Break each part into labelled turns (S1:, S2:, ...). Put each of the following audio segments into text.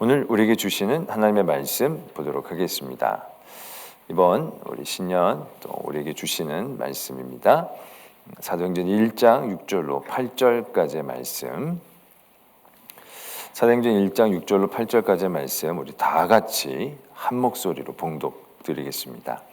S1: 오늘 우리에게 주시는 하나님의 말씀 보도록 하겠습니다. 이번 우리 신년 또 우리에게 주시는 말씀입니다. 사도행전 1장 6절로 8절까지의 말씀. 사도행전 1장 6절로 8절까지의 말씀 우리 다 같이 한 목소리로 봉독 드리겠습니다.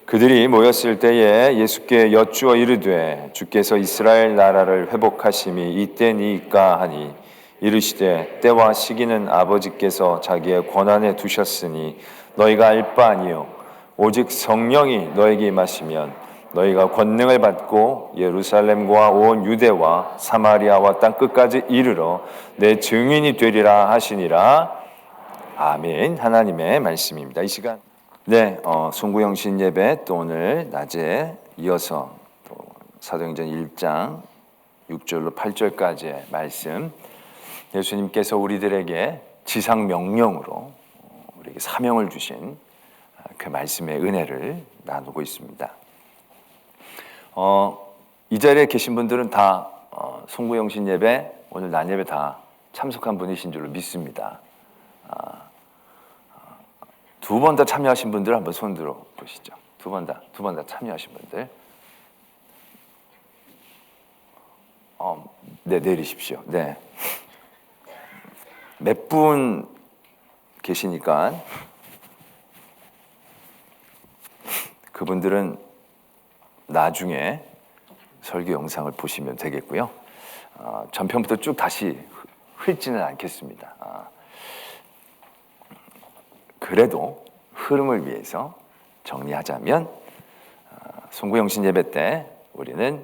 S1: 그들이 모였을 때에 예수께 여쭈어 이르되 주께서 이스라엘 나라를 회복하심이 이때니까 하니 이르시되 때와 시기는 아버지께서 자기의 권한에 두셨으니 너희가 알 바 아니요 오직 성령이 너에게 임하시면 너희가 권능을 받고 예루살렘과 온 유대와 사마리아와 땅 끝까지 이르러 내 증인이 되리라 하시니라. 아멘. 하나님의 말씀입니다. 이 시간 송구영신 예배 또 오늘 낮에 이어서 또 사도행전 1장 6절로 8절까지의 말씀, 예수님께서 우리들에게 지상 명령으로 우리에게 사명을 주신 그 말씀의 은혜를 나누고 있습니다. 이 자리에 계신 분들은 다 송구영신 예배, 오늘 낮 예배 다 참석한 분이신 줄로 믿습니다. 두 번 다 참여하신 분들 한번 손 들어 보시죠. 두 번 다 참여하신 분들. 네, 내리십시오. 네. 몇 분 계시니까 그분들은 나중에 설교 영상을 보시면 되겠고요. 전편부터 쭉 다시 훑지는 않겠습니다. 그래도 흐름을 위해서 정리하자면 송구영신 예배 때 우리는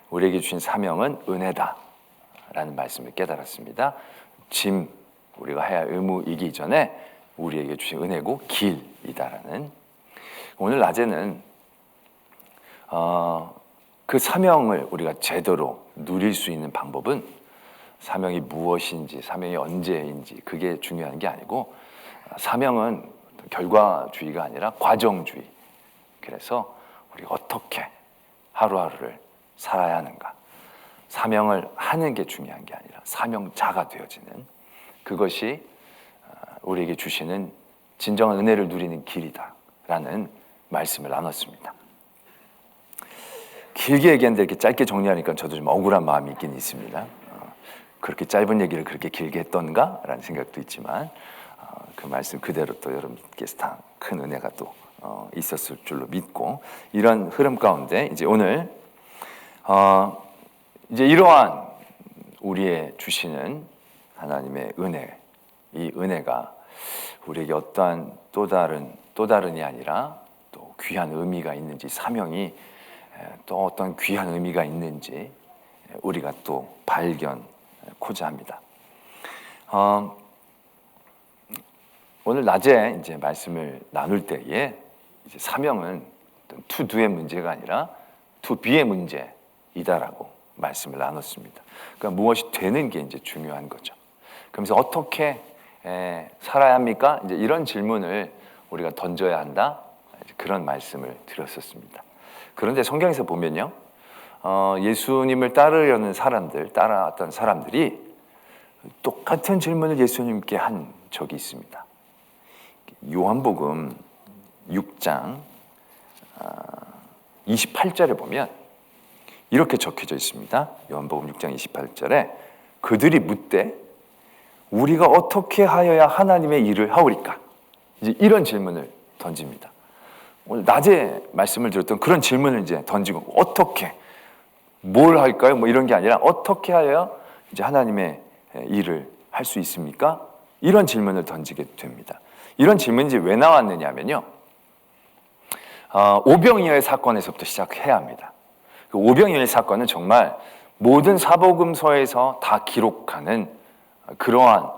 S1: 우리에게 주신 사명은 은혜다라는 말씀을 깨달았습니다. 짐, 우리가 해야 할 의무이기 전에 우리에게 주신 은혜고 길이다라는. 오늘 낮에는 그 사명을 우리가 제대로 누릴 수 있는 방법은 사명이 무엇인지, 사명이 언제인지 그게 중요한 게 아니고 사명은 결과주의가 아니라 과정주의. 그래서 우리가 어떻게 하루하루를 살아야 하는가, 사명을 하는 게 중요한 게 아니라 사명자가 되어지는 그것이 우리에게 주시는 진정한 은혜를 누리는 길이다라는 말씀을 나눴습니다. 길게 얘기했는데 이렇게 짧게 정리하니까 저도 좀 억울한 마음이 있긴 있습니다. 그렇게 짧은 얘기를 그렇게 길게 했던가? 라는 생각도 있지만 그 말씀 그대로 또 여러분께서 다 큰 은혜가 또 있었을 줄로 믿고, 이런 흐름 가운데 이제 오늘 이제 이러한 우리의 주시는 하나님의 은혜, 이 은혜가 우리에게 어떠한 또 다른이 아니라 또 귀한 의미가 있는지, 사명이 또 어떤 귀한 의미가 있는지 우리가 또 발견하고자 합니다. 오늘 낮에 이제 말씀을 나눌 때에 이제 사명은 to do의 문제가 아니라 to be의 문제이다라고 말씀을 나눴습니다. 그러니까 무엇이 되는 게 이제 중요한 거죠. 그러면서 어떻게 살아야 합니까? 이제 이런 질문을 우리가 던져야 한다. 그런 말씀을 드렸었습니다. 그런데 성경에서 보면요, 예수님을 따라왔던 사람들이 똑같은 질문을 예수님께 한 적이 있습니다. 요한복음 6장 28절에 보면 이렇게 적혀져 있습니다. 요한복음 6장 28절에 그들이 묻되 우리가 어떻게 하여야 하나님의 일을 하오리까? 이제 이런 질문을 던집니다. 오늘 낮에 말씀을 드렸던 그런 질문을 이제 던지고, 어떻게, 뭘 할까요? 뭐 이런 게 아니라 어떻게 하여야 이제 하나님의 일을 할 수 있습니까? 이런 질문을 던지게 됩니다. 이런 질문이 이제 왜 나왔느냐면요, 오병이어의 사건에서부터 시작해야 합니다. 그 오병이어의 사건은 정말 모든 사복음서에서 다 기록하는 그러한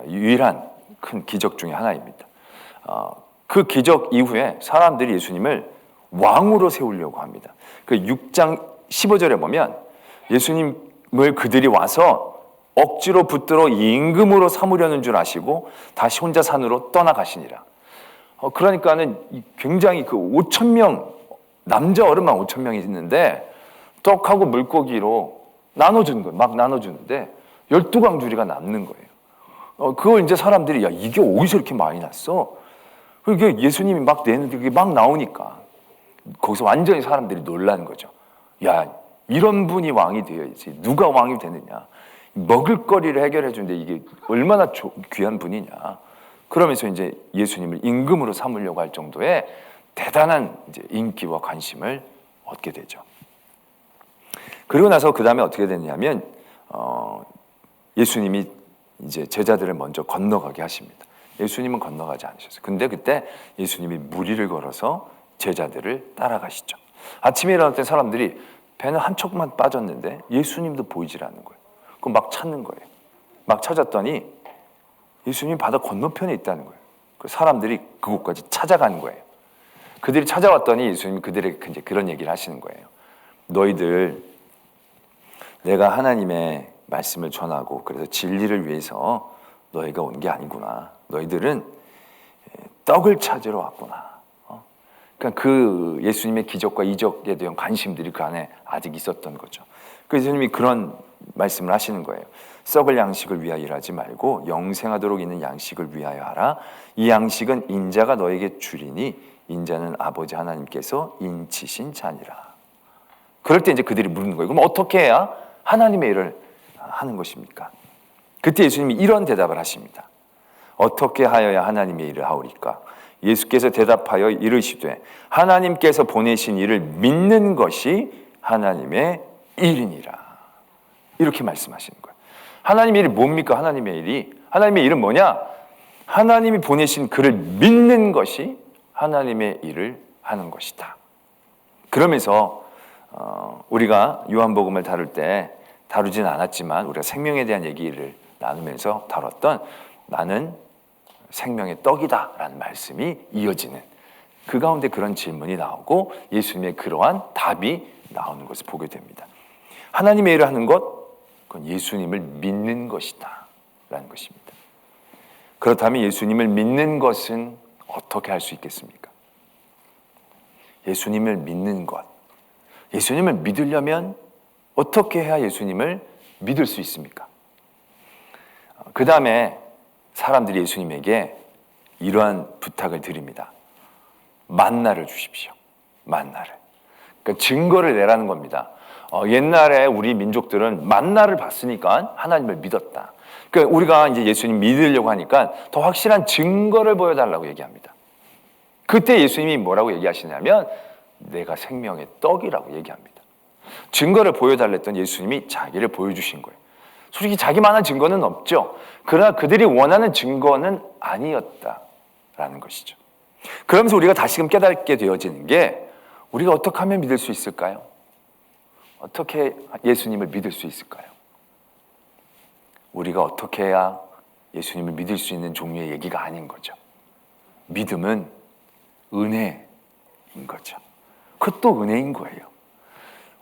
S1: 유일한 큰 기적 중에 하나입니다. 그 기적 이후에 사람들이 예수님을 왕으로 세우려고 합니다. 그 6장 15절에 보면 예수님을 그들이 와서 억지로 붙들어 임금으로 삼으려는 줄 아시고 다시 혼자 산으로 떠나가시니라. 그러니까는 굉장히 그 5,000명, 남자 어른만 5,000명이 있는데 떡하고 물고기로 나눠주는 거예요. 막 나눠주는데 12광주리가 남는 거예요. 그걸 이제 사람들이 야 이게 어디서 이렇게 많이 났어? 그게 예수님이 막 내는데 그게 막 나오니까 거기서 완전히 사람들이 놀란 거죠. 야 이런 분이 왕이 되어야지 누가 왕이 되느냐? 먹을거리를 해결해 주는데 이게 얼마나 귀한 분이냐? 그러면서 이제 예수님을 임금으로 삼으려고 할 정도의 대단한 이제 인기와 관심을 얻게 되죠. 그리고 나서 그 다음에 어떻게 됐냐면 예수님이 이제 제자들을 먼저 건너가게 하십니다. 예수님은 건너가지 않으셨어요. 근데 그때 예수님이 무리를 걸어서 제자들을 따라가시죠. 아침에 일어날 때 사람들이 배는 한 척만 빠졌는데 예수님도 보이질 않는 거예요. 그럼 막 찾는 거예요. 막 찾았더니 예수님이 바다 건너편에 있다는 거예요. 사람들이 그곳까지 찾아간 거예요. 그들이 찾아왔더니 예수님이 그들에게 이제 그런 얘기를 하시는 거예요. 너희들 내가 하나님의 말씀을 전하고 그래서 진리를 위해서 너희가 온 게 아니구나. 너희들은 떡을 찾으러 왔구나. 그러니까 그 예수님의 기적과 이적에 대한 관심들이 그 안에 아직 있었던 거죠. 그래서 예수님이 그런 말씀을 하시는 거예요. 썩을 양식을 위하여 일하지 말고 영생하도록 있는 양식을 위하여 하라. 이 양식은 인자가 너에게 주리니 인자는 아버지 하나님께서 인치신 자니라. 그럴 때 이제 그들이 묻는 거예요. 그럼 어떻게 해야 하나님의 일을 하는 것입니까? 그때 예수님이 이런 대답을 하십니다. 어떻게 하여야 하나님의 일을 하오리까? 예수께서 대답하여 이르시되 하나님께서 보내신 일을 믿는 것이 하나님의 일이니라. 이렇게 말씀하시는 거예요. 하나님의 일이 뭡니까? 하나님의 일은 뭐냐? 하나님이 보내신 그를 믿는 것이 하나님의 일을 하는 것이다. 그러면서 우리가 요한복음을 다룰 때 다루진 않았지만 우리가 생명에 대한 얘기를 나누면서 다뤘던 나는 생명의 떡이다 라는 말씀이 이어지는 그 가운데 그런 질문이 나오고 예수님의 그러한 답이 나오는 것을 보게 됩니다. 하나님의 일을 하는 것, 그건 예수님을 믿는 것이다 라는 것입니다. 그렇다면 예수님을 믿는 것은 어떻게 할 수 있겠습니까? 예수님을 믿는 것, 예수님을 믿으려면 어떻게 해야 예수님을 믿을 수 있습니까? 그 다음에 사람들이 예수님에게 이러한 부탁을 드립니다. 만나를 주십시오. 만나를. 그러니까 증거를 내라는 겁니다. 옛날에 우리 민족들은 만나를 봤으니까 하나님을 믿었다. 그러니까 우리가 이제 예수님 믿으려고 하니까 더 확실한 증거를 보여달라고 얘기합니다. 그때 예수님이 뭐라고 얘기하시냐면 내가 생명의 떡이라고 얘기합니다. 증거를 보여달랬던 예수님이 자기를 보여주신 거예요. 솔직히 자기만한 증거는 없죠. 그러나 그들이 원하는 증거는 아니었다라는 것이죠. 그러면서 우리가 다시금 깨닫게 되어지는 게 우리가 어떻게 하면 믿을 수 있을까요? 어떻게 예수님을 믿을 수 있을까요? 우리가 어떻게 해야 예수님을 믿을 수 있는 종류의 얘기가 아닌 거죠. 믿음은 은혜인 거죠. 그것도 은혜인 거예요.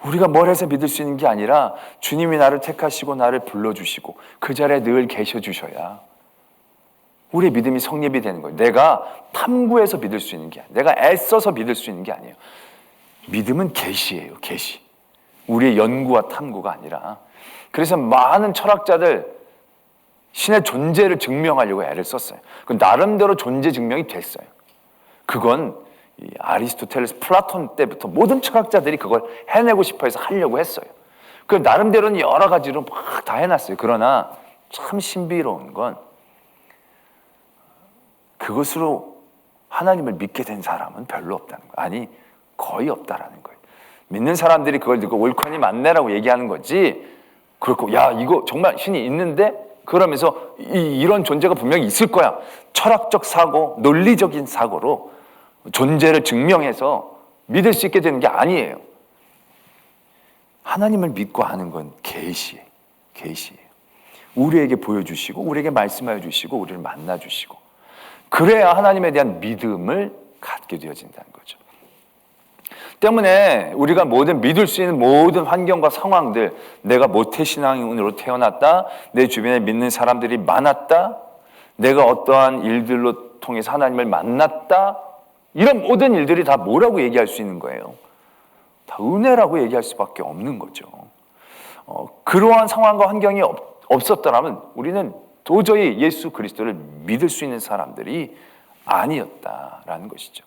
S1: 우리가 뭘 해서 믿을 수 있는 게 아니라 주님이 나를 택하시고 나를 불러주시고 그 자리에 늘 계셔주셔야 우리의 믿음이 성립이 되는 거예요. 내가 탐구해서 믿을 수 있는 게 아니에요. 내가 애써서 믿을 수 있는 게 아니에요. 믿음은 계시예요. 계시. 우리의 연구와 탐구가 아니라. 그래서 많은 철학자들 신의 존재를 증명하려고 애를 썼어요. 그 나름대로 존재 증명이 됐어요. 그건 아리스토텔레스, 플라톤 때부터 모든 철학자들이 그걸 해내고 싶어 해서 하려고 했어요. 그 나름대로는 여러 가지로 막 다 해놨어요. 그러나 참 신비로운 건 그것으로 하나님을 믿게 된 사람은 별로 없다는 거예요. 아니, 거의 없다라는 거예요. 믿는 사람들이 그걸 듣고 옳거니 맞네라고 얘기하는 거지. 그렇고 야 이거 정말 신이 있는데 그러면서 이런 존재가 분명히 있을 거야. 철학적 사고, 논리적인 사고로 존재를 증명해서 믿을 수 있게 되는 게 아니에요. 하나님을 믿고 하는 건 계시예요. 계시예요. 우리에게 보여주시고 우리에게 말씀하여 주시고 우리를 만나 주시고 그래야 하나님에 대한 믿음을 갖게 되어진다는 거죠. 때문에 우리가 믿을 수 있는 모든 환경과 상황들, 내가 모태신앙으로 태어났다, 내 주변에 믿는 사람들이 많았다, 내가 어떠한 일들로 통해서 하나님을 만났다, 이런 모든 일들이 다 뭐라고 얘기할 수 있는 거예요? 다 은혜라고 얘기할 수밖에 없는 거죠. 그러한 상황과 환경이 없었더라면 우리는 도저히 예수 그리스도를 믿을 수 있는 사람들이 아니었다라는 것이죠.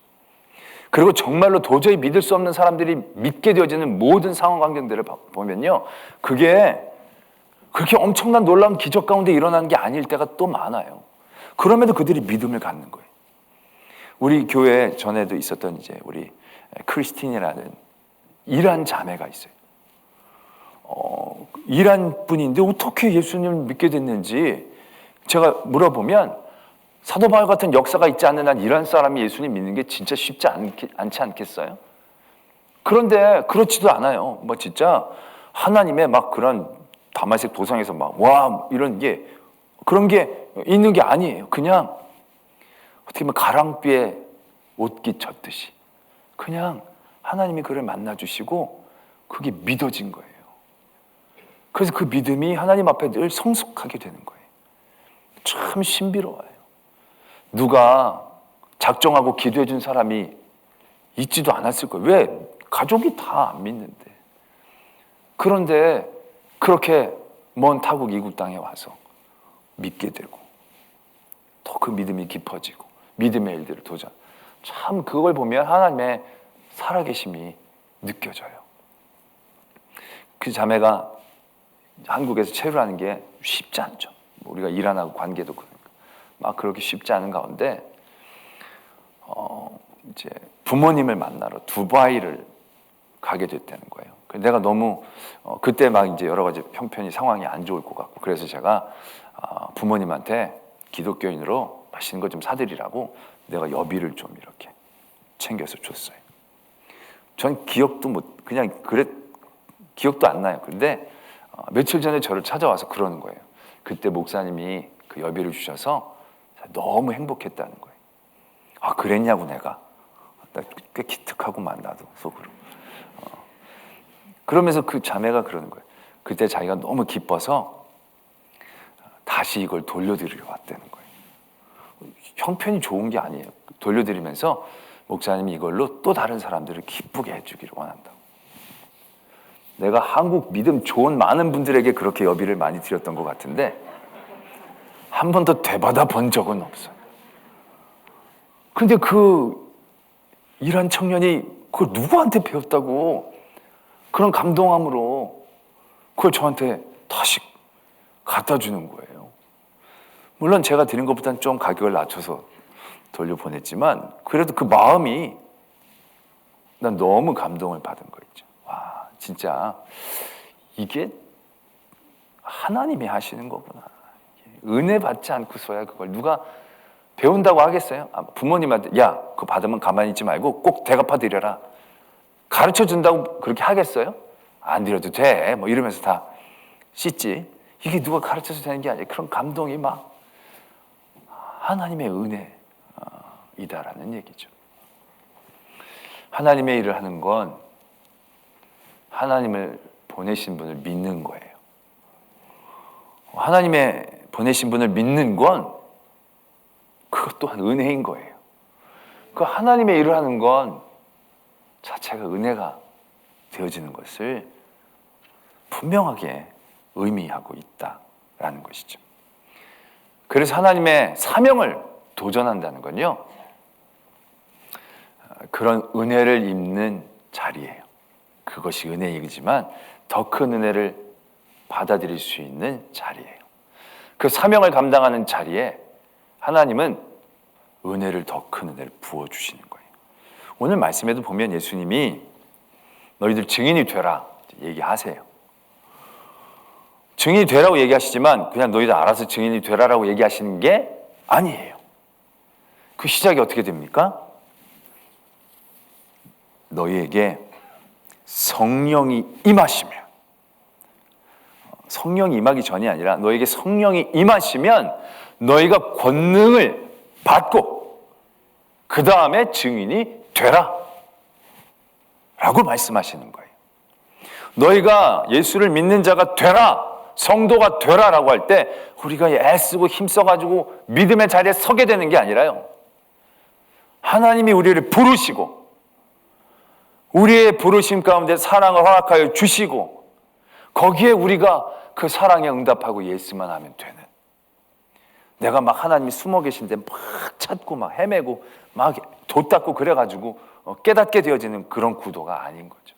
S1: 그리고 정말로 도저히 믿을 수 없는 사람들이 믿게 되어지는 모든 상황 환경들을 보면요, 그게 그렇게 엄청난 놀라운 기적 가운데 일어나는 게 아닐 때가 또 많아요. 그럼에도 그들이 믿음을 갖는 거예요. 우리 교회 전에도 있었던 이제 우리 크리스틴이라는 이란 자매가 있어요. 이란 분인데 어떻게 예수님을 믿게 됐는지 제가 물어보면, 사도 바울 같은 역사가 있지 않는 한 이란 사람이 예수님 믿는 게 진짜 쉽지 않지 않겠어요? 그런데 그렇지도 않아요. 뭐 진짜 하나님의 막 그런 다마색 도상에서 막 와 이런 게 그런 게 있는 게 아니에요. 그냥 어떻게 보면 가랑비에 옷깃 젖듯이 그냥 하나님이 그를 만나주시고 그게 믿어진 거예요. 그래서 그 믿음이 하나님 앞에 늘 성숙하게 되는 거예요. 참 신비로워요. 누가 작정하고 기도해 준 사람이 있지도 않았을 거예요. 왜? 가족이 다 안 믿는데. 그런데 그렇게 먼 타국 이국 땅에 와서 믿게 되고 더 그 믿음이 깊어지고 믿음의 일들을 도전. 참 그걸 보면 하나님의 살아계심이 느껴져요. 그 자매가 한국에서 체류하는 게 쉽지 않죠. 우리가 이란하고 관계도 그러니까 막 그렇게 쉽지 않은 가운데 이제 부모님을 만나러 두바이를 가게 됐다는 거예요. 내가 너무 그때 막 이제 여러 가지 형편이 상황이 안 좋을 것 같고 그래서 제가 부모님한테 기독교인으로 맛있는 거 좀 사드리라고 내가 여비를 좀 이렇게 챙겨서 줬어요. 전 기억도 못 그냥 그래 기억도 안 나요. 근데 며칠 전에 저를 찾아와서 그러는 거예요. 그때 목사님이 그 여비를 주셔서 너무 행복했다는 거예요. 아 그랬냐고 내가 꽤 기특하고만 나도 속으로. 그러면서 그 자매가 그러는 거예요. 그때 자기가 너무 기뻐서 다시 이걸 돌려드리러 왔다는 거예요. 형편이 좋은 게 아니에요. 돌려드리면서 목사님이 이걸로 또 다른 사람들을 기쁘게 해주기를 원한다고. 내가 한국 믿음 좋은 많은 분들에게 그렇게 여비를 많이 드렸던 것 같은데 한 번도 되받아 본 적은 없어요. 근데 그 이란 청년이 그걸 누구한테 배웠다고 그런 감동함으로 그걸 저한테 다시 갖다 주는 거예요. 물론 제가 드린 것보다는 좀 가격을 낮춰서 돌려보냈지만 그래도 그 마음이 난 너무 감동을 받은 거 있죠. 와 진짜 이게 하나님이 하시는 거구나. 은혜 받지 않고서야 그걸 누가 배운다고 하겠어요? 부모님한테 야 그거 받으면 가만히 있지 말고 꼭 대갚아 드려라. 가르쳐 준다고 그렇게 하겠어요? 안 드려도 돼. 뭐 이러면서 다 씻지. 이게 누가 가르쳐서 되는 게 아니에요. 그런 감동이 막 하나님의 은혜이다라는 얘기죠. 하나님의 일을 하는 건 하나님을 보내신 분을 믿는 거예요. 하나님의 보내신 분을 믿는 건 그것 또한 은혜인 거예요. 그 하나님의 일을 하는 건 자체가 은혜가 되어지는 것을 분명하게 의미하고 있다라는 것이죠. 그래서 하나님의 사명을 도전한다는 건요, 그런 은혜를 입는 자리예요. 그것이 은혜이지만 더 큰 은혜를 받아들일 수 있는 자리예요. 그 사명을 감당하는 자리에 하나님은 은혜를 더 큰 은혜를 부어주시는 거예요. 오늘 말씀에도 보면 예수님이 너희들 증인이 되라 얘기하세요. 증인이 되라고 얘기하시지만 그냥 너희들 알아서 증인이 되라라고 얘기하시는 게 아니에요. 그 시작이 어떻게 됩니까? 너희에게 성령이 임하시면, 성령이 임하기 전이 아니라 너에게 성령이 임하시면 너희가 권능을 받고 그 다음에 증인이 되라 라고 말씀하시는 거예요. 너희가 예수를 믿는 자가 되라, 성도가 되라 라고 할 때 우리가 애쓰고 힘써가지고 믿음의 자리에 서게 되는 게 아니라요, 하나님이 우리를 부르시고 우리의 부르심 가운데 사랑을 허락하여 주시고 거기에 우리가 그 사랑에 응답하고 예수만 하면 되는,
S2: 내가 막 하나님이 숨어 계신데 막 찾고 막 헤매고 막 돛 닦고 그래가지고 깨닫게 되어지는 그런 구도가 아닌 거죠.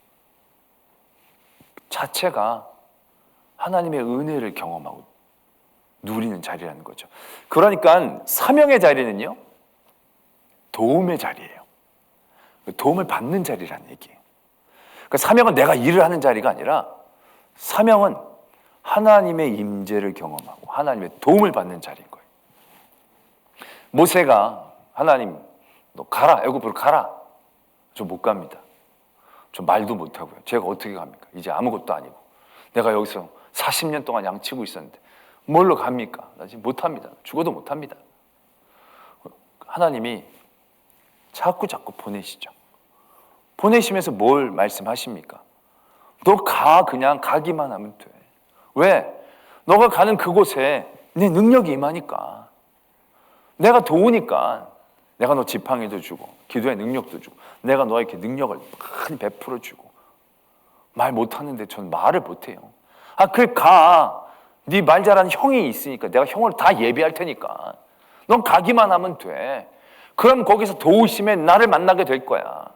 S2: 자체가 하나님의 은혜를 경험하고 누리는 자리라는 거죠. 그러니까 사명의 자리는요, 도움의 자리예요. 도움을 받는 자리라는 얘기예요. 그러니까 사명은 내가 일을 하는 자리가 아니라 사명은 하나님의 임재를 경험하고 하나님의 도움을 받는 자리인 거예요. 모세가 하나님 너 가라, 애굽으로 가라. 저 못 갑니다. 저 말도 못하고요. 제가 어떻게 갑니까? 이제 아무것도 아니고 내가 여기서 40년 동안 양치고 있었는데 뭘로 갑니까? 나 지금 못합니다. 죽어도 못합니다. 하나님이 자꾸 보내시죠. 보내시면서 뭘 말씀하십니까? 너 가, 그냥 가기만 하면 돼. 왜? 너가 가는 그곳에 내 능력이 임하니까. 내가 도우니까. 내가 너 지팡이도 주고 기도의 능력도 주고 내가 너에게 능력을 많이 베풀어 주고. 말 못하는데 전 말을 못해요. 그래 가. 네 말 잘하는 형이 있으니까 내가 형을 다 예비할 테니까 넌 가기만 하면 돼. 그럼 거기서 도우심에 나를 만나게 될 거야.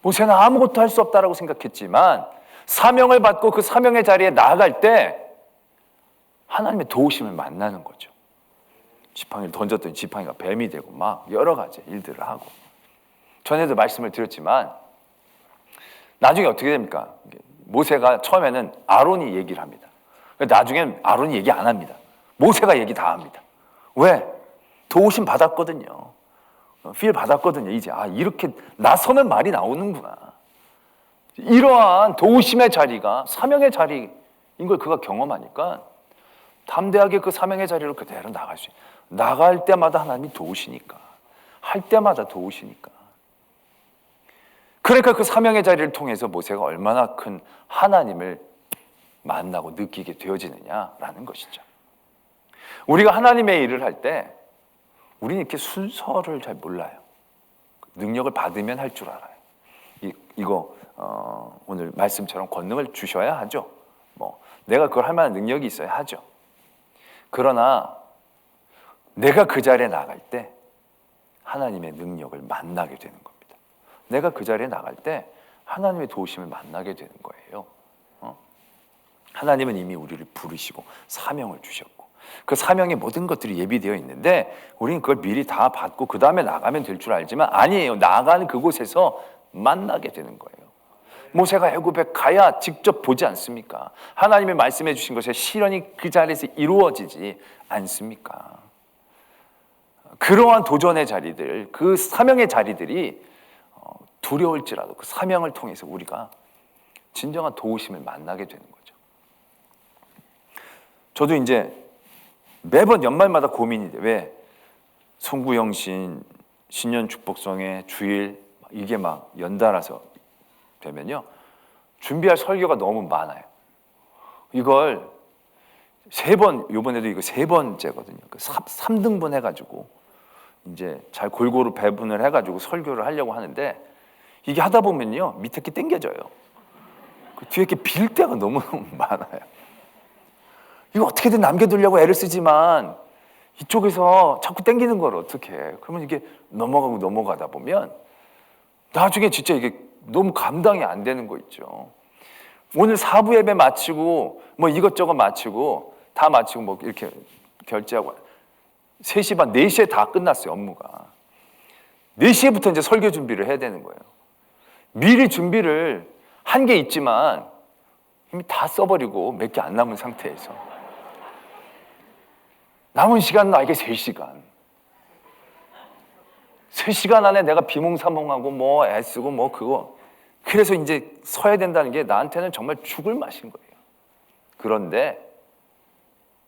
S2: 모세는 아무것도 할 수 없다라고 생각했지만 사명을 받고 그 사명의 자리에 나아갈 때 하나님의 도우심을 만나는 거죠. 지팡이를 던졌더니 지팡이가 뱀이 되고 막 여러 가지 일들을 하고. 전에도 말씀을 드렸지만 나중에 어떻게 됩니까? 모세가 처음에는 아론이 얘기를 합니다. 나중엔 아론이 얘기 안 합니다. 모세가 얘기 다 합니다. 왜? 도우심 받았거든요. 필 받았거든요. 이제 이렇게 나서면 말이 나오는구나. 이러한 도우심의 자리가 사명의 자리인 걸 그가 경험하니까 담대하게 그 사명의 자리로 그대로 나갈 수 있어요. 나갈 때마다 하나님이 도우시니까. 할 때마다 도우시니까. 그러니까 그 사명의 자리를 통해서 모세가 얼마나 큰 하나님을 만나고 느끼게 되어지느냐라는 것이죠. 우리가 하나님의 일을 할 때 우리는 이렇게 순서를 잘 몰라요. 능력을 받으면 할 줄 알아요. 이거 오늘 말씀처럼 권능을 주셔야 하죠. 내가 그걸 할 만한 능력이 있어야 하죠. 그러나 내가 그 자리에 나갈 때 하나님의 능력을 만나게 되는 겁니다. 내가 그 자리에 나갈 때 하나님의 도우심을 만나게 되는 거예요. 하나님은 이미 우리를 부르시고 사명을 주셨고 그 사명의 모든 것들이 예비되어 있는데 우리는 그걸 미리 다 받고 그 다음에 나가면 될 줄 알지만 아니에요. 나가는 그곳에서 만나게 되는 거예요. 모세가 애굽에 가야 직접 보지 않습니까? 하나님이 말씀해 주신 것의 실현이 그 자리에서 이루어지지 않습니까? 그러한 도전의 자리들, 그 사명의 자리들이 두려울지라도 그 사명을 통해서 우리가 진정한 도우심을 만나게 되는 거죠. 저도 이제 매번 연말마다 고민이 돼. 왜? 송구영신, 신년축복성회, 주일 이게 막 연달아서 되면요 준비할 설교가 너무 많아요. 이걸 이번에도 이거 3번째거든요. 3등분 해가지고 이제 잘 골고루 배분을 해가지고 설교를 하려고 하는데 이게 하다 보면요 밑에 게 땡겨져요. 그 뒤에 게 빌 때가 너무 많아요. 이거 어떻게든 남겨두려고 애를 쓰지만 이쪽에서 자꾸 땡기는 걸 어떻게 해. 그러면 이게 넘어가다 보면 나중에 진짜 이게 너무 감당이 안 되는 거 있죠. 오늘 4부 예배 마치고 뭐 이것저것 마치고 다 마치고 뭐 이렇게 결제하고 3시 반, 4시에 다 끝났어요. 업무가 4시에부터 이제 설교 준비를 해야 되는 거예요. 미리 준비를 한 게 있지만 이미 다 써버리고 몇 개 안 남은 상태에서 남은 시간 나에게 3시간 3시간 안에 내가 비몽사몽하고 뭐 애쓰고 뭐 그거 그래서 이제 서야 된다는 게 나한테는 정말 죽을 맛인 거예요. 그런데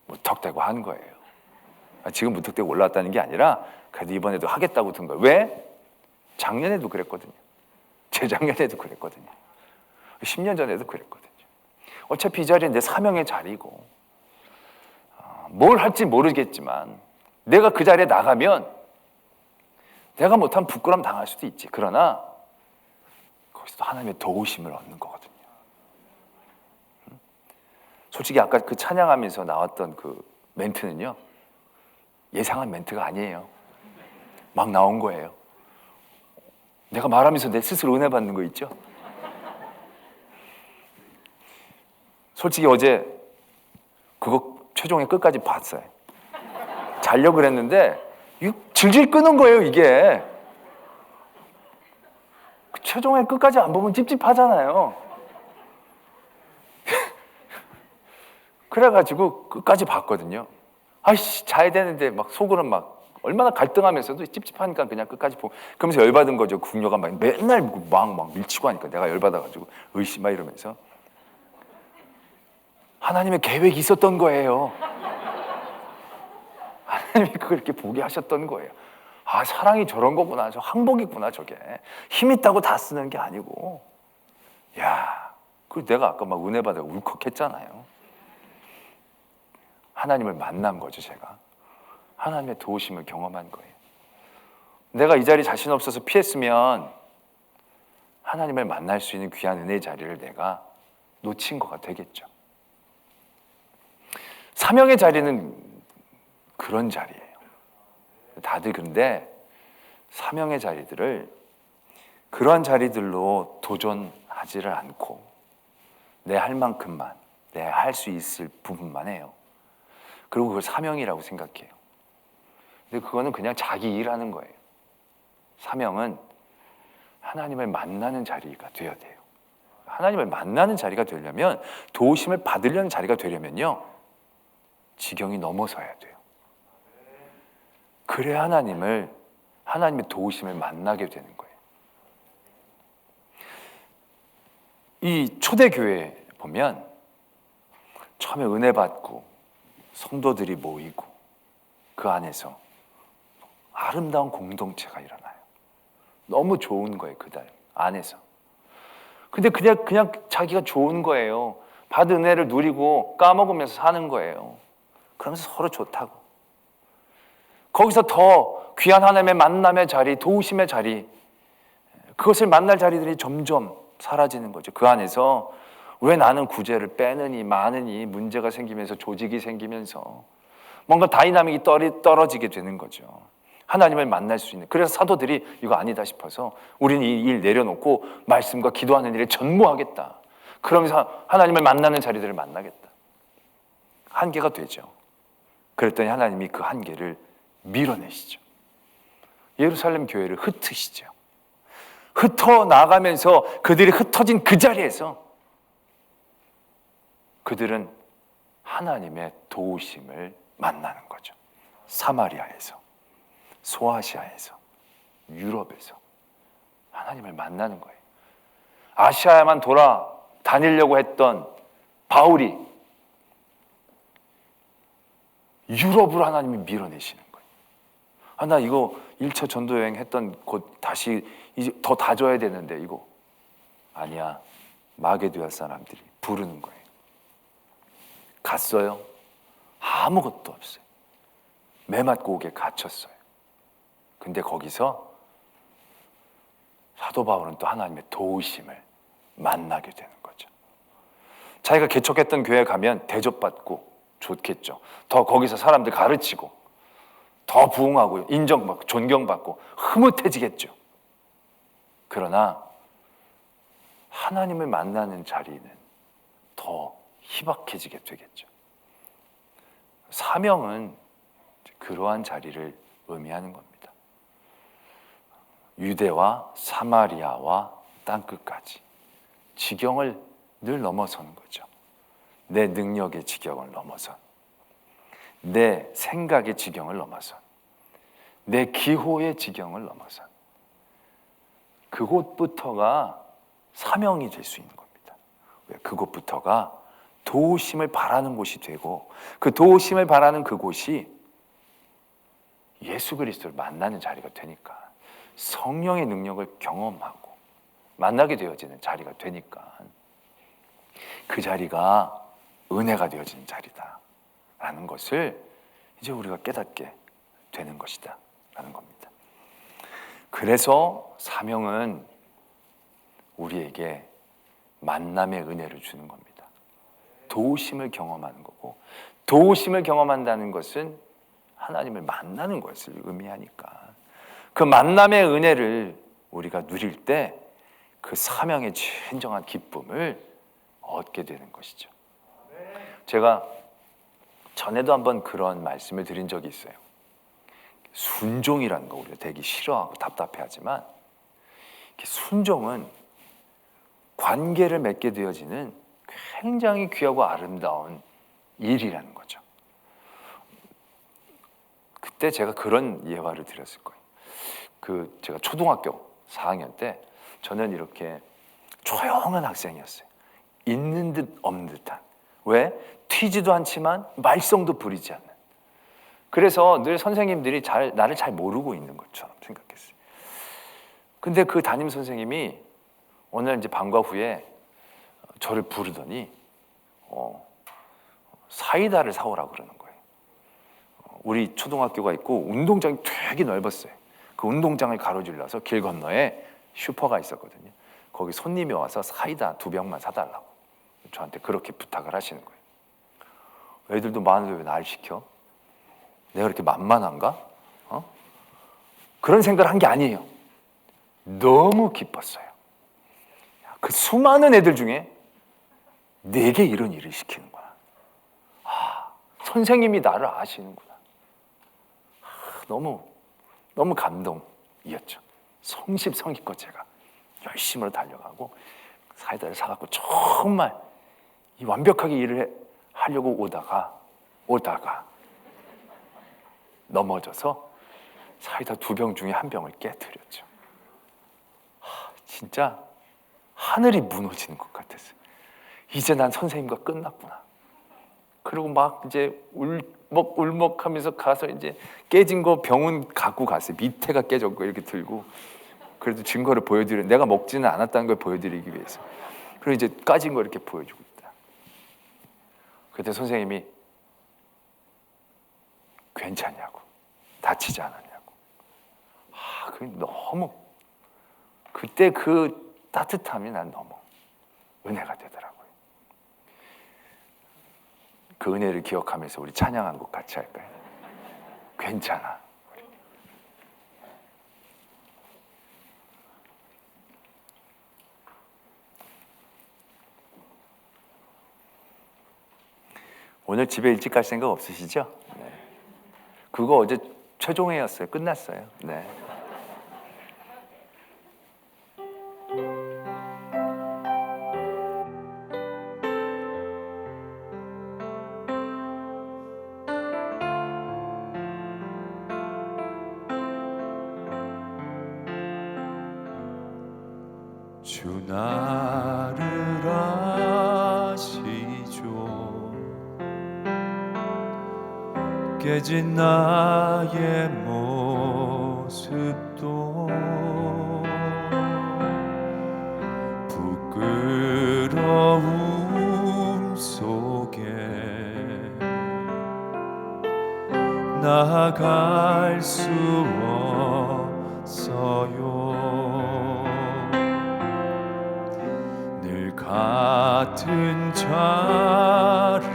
S2: 무턱대고 한 거예요. 지금 무턱대고 올라왔다는 게 아니라 그래도 이번에도 하겠다고 든 거예요. 왜? 작년에도 그랬거든요. 재작년에도 그랬거든요. 10년 전에도 그랬거든요. 어차피 이 자리는 내 사명의 자리고 뭘 할지 모르겠지만 내가 그 자리에 나가면 내가 못하면 부끄럼 당할 수도 있지. 그러나 거기서도 하나님의 도우심을 얻는 거거든요. 솔직히 아까 그 찬양하면서 나왔던 그 멘트는요 예상한 멘트가 아니에요. 막 나온 거예요. 내가 말하면서 내 스스로 은혜 받는 거 있죠? 솔직히 어제 그거 최종의 끝까지 봤어요. 자려고 그랬는데 이거 질질 끄는 거예요, 이게. 최종의 끝까지 안 보면 찝찝하잖아요. 그래가지고 끝까지 봤거든요. 아이씨, 자야 되는데 막 속으로는 막 얼마나 갈등하면서도 찝찝하니까 그냥 끝까지 보고, 그러면서 열받은 거죠. 궁녀가 막 맨날 막 밀치고 하니까 내가 열받아가지고 의심 막 이러면서. 하나님의 계획이 있었던 거예요. 하나님이 그렇게 보게 하셨던 거예요. 아, 사랑이 저런 거구나. 저 항복이구나, 저게. 힘 있다고 다 쓰는 게 아니고. 야, 그 내가 아까 막 은혜 받아 울컥했잖아요. 하나님을 만난 거죠, 제가. 하나님의 도우심을 경험한 거예요. 내가 이 자리 자신 없어서 피했으면 하나님을 만날 수 있는 귀한 은혜의 자리를 내가 놓친 거가 되겠죠. 사명의 자리는 그런 자리예요. 다들 그런데 사명의 자리들을 그런 자리들로 도전하지를 않고 내 할 만큼만, 내 할 수 있을 부분만 해요. 그리고 그걸 사명이라고 생각해요. 근데 그거는 그냥 자기 일하는 거예요. 사명은 하나님을 만나는 자리가 되어야 돼요. 하나님을 만나는 자리가 되려면, 도우심을 받으려는 자리가 되려면요, 지경이 넘어서야 돼요. 그래야 하나님의 도우심을 만나게 되는 거예요. 이 초대교회 보면 처음에 은혜 받고 성도들이 모이고 그 안에서 아름다운 공동체가 일어나요. 너무 좋은 거예요, 그 안에서. 근데 그냥 자기가 좋은 거예요. 받은 은혜를 누리고 까먹으면서 사는 거예요. 그러면서 서로 좋다고. 거기서 더 귀한 하나님의 만남의 자리, 도우심의 자리, 그것을 만날 자리들이 점점 사라지는 거죠. 그 안에서 왜 나는 구제를 빼느니 마느니 문제가 생기면서, 조직이 생기면서 뭔가 다이나믹이 떨어지게 되는 거죠. 하나님을 만날 수 있는. 그래서 사도들이 이거 아니다 싶어서 우리는 이 일 내려놓고 말씀과 기도하는 일에 전무하겠다. 그러면서 하나님을 만나는 자리들을 만나겠다. 한계가 되죠. 그랬더니 하나님이 그 한계를 밀어내시죠. 예루살렘 교회를 흩으시죠. 흩어 나가면서 그들이 흩어진 그 자리에서 그들은 하나님의 도우심을 만나는 거죠. 사마리아에서, 소아시아에서, 유럽에서 하나님을 만나는 거예요. 아시아에만 돌아다니려고 했던 바울이 유럽으로 하나님이 밀어내시는 거예요. 나 이거 1차 전도여행 했던 곳 다시 이제 더 다져야 되는데 이거 아니야. 마게도야 사람들이 부르는 거예요. 갔어요. 아무것도 없어요. 매맞고옥에 갇혔어요. 근데 거기서 사도 바울은 또 하나님의 도우심을 만나게 되는 거죠. 자기가 개척했던 교회에 가면 대접받고 좋겠죠. 더 거기서 사람들 가르치고 더 부흥하고 인정받고 존경받고 흐뭇해지겠죠. 그러나 하나님을 만나는 자리는 더 희박해지게 되겠죠. 사명은 그러한 자리를 의미하는 겁니다. 유대와 사마리아와 땅끝까지 지경을 늘 넘어서는 거죠. 내 능력의 지경을 넘어선, 내 생각의 지경을 넘어선, 내 기호의 지경을 넘어선 그곳부터가 사명이 될 수 있는 겁니다. 그곳부터가 도우심을 바라는 곳이 되고, 그 도우심을 바라는 그곳이 예수 그리스도를 만나는 자리가 되니까, 성령의 능력을 경험하고 만나게 되어지는 자리가 되니까 그 자리가 은혜가 되어지는 자리다라는 것을 이제 우리가 깨닫게 되는 것이다 라는 겁니다. 그래서 사명은 우리에게 만남의 은혜를 주는 겁니다. 도우심을 경험하는 거고, 도우심을 경험한다는 것은 하나님을 만나는 것을 의미하니까 그 만남의 은혜를 우리가 누릴 때 그 사명의 진정한 기쁨을 얻게 되는 것이죠. 제가 전에도 한번 그런 말씀을 드린 적이 있어요. 순종이라는 거 우리가 되게 싫어하고 답답해하지만 순종은 관계를 맺게 되어지는 굉장히 귀하고 아름다운 일이라는 거죠. 그때 제가 그런 예화를 드렸을 거예요. 제가 초등학교 4학년 때 저는 이렇게 조용한 학생이었어요. 있는 듯 없는 듯한. 왜? 튀지도 않지만 말썽도 부리지 않는. 그래서 늘 선생님들이 나를 잘 모르고 있는 것처럼 생각했어요. 근데 그 담임 선생님이 오늘 이제 방과 후에 저를 부르더니 사이다를 사오라고 그러는 거예요. 우리 초등학교가 있고 운동장이 되게 넓었어요. 그 운동장을 가로질러서 길 건너에 슈퍼가 있었거든요. 거기 손님이 와서 사이다 2병만 사달라고 저한테 그렇게 부탁을 하시는 거예요. 애들도 많은데 왜 날 시켜? 내가 그렇게 만만한가? 그런 생각을 한 게 아니에요. 너무 기뻤어요. 그 수많은 애들 중에 내게 이런 일을 시키는구나. 선생님이 나를 아시는구나. 너무 감동이었죠. 성심성의껏 제가 열심으로 달려가고 사이다를 사갖고 정말 완벽하게 일을 하려고 오다가 넘어져서 사이다 2병 중에 1병을 깨뜨렸죠. 진짜 하늘이 무너지는 것 같았어요. 이제 난 선생님과 끝났구나. 그리고 막 이제 울먹하면서 가서 이제 깨진 거 병원 갖고 갔어요. 밑에가 깨졌고 이렇게 들고. 그래도 증거를 내가 먹지는 않았다는 걸 보여드리기 위해서. 그리고 이제 까진 거 이렇게 보여주고 있다. 그때 선생님이 괜찮냐고, 다치지 않았냐고. 그게 너무 그때 그 따뜻함이 난 너무 은혜가 되더라고요. 그 은혜를 기억하면서 우리 찬양 한 곡 같이 할까요? 괜찮아. 오늘 집에 일찍 갈 생각 없으시죠? 네. 그거 어제 최종회였어요. 끝났어요. 네.
S3: 주 나를 아시죠. 깨진 나의 모습도 부끄러움 속에 나아갈 수 없어요. 늘 같은 자리에